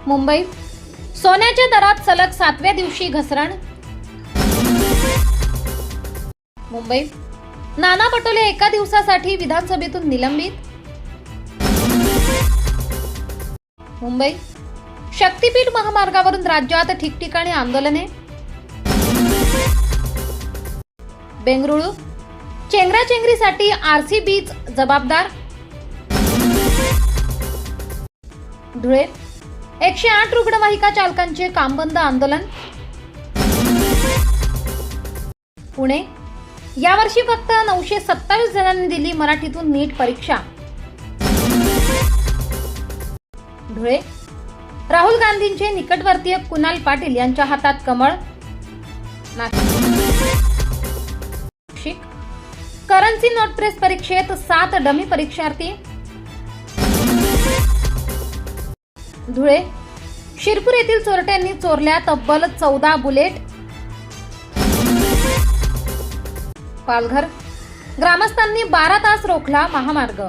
मुंबई सोन्याच्या दरात सलग 7व्या दिवशी घसरण। मुंबई नाना पटोले एका दिवसासाठी विधानसभेतून निलंबित। मुंबई शक्तीपीठ महामार्गावरून राज्यात ठिकठिकाणी आंदोलने। बेंगळुरू चेंगराचेंगरीसाठी आरसीबीच जबाबदार। धुळे 108 रुग्णवाहिका चालकांचे काम बंद आंदोलन। पुणे यावर्षी फक्त 927 जणांनी दिली मराठीतून नीट परीक्षा। धुळे राहुल गांधींचे निकटवर्तीय कुणाल पाटील यांच्या हातात कमळ। नाशिक करन्सी नोट प्रेस परीक्षेत 7 डमी परीक्षार्थी। धुळे शिरपूर येथील चोरट्यांनी चोरल्या तब्बल 14 बुलेट। पालघर ग्रामस्थांनी 12 तास रोखला महामार्ग।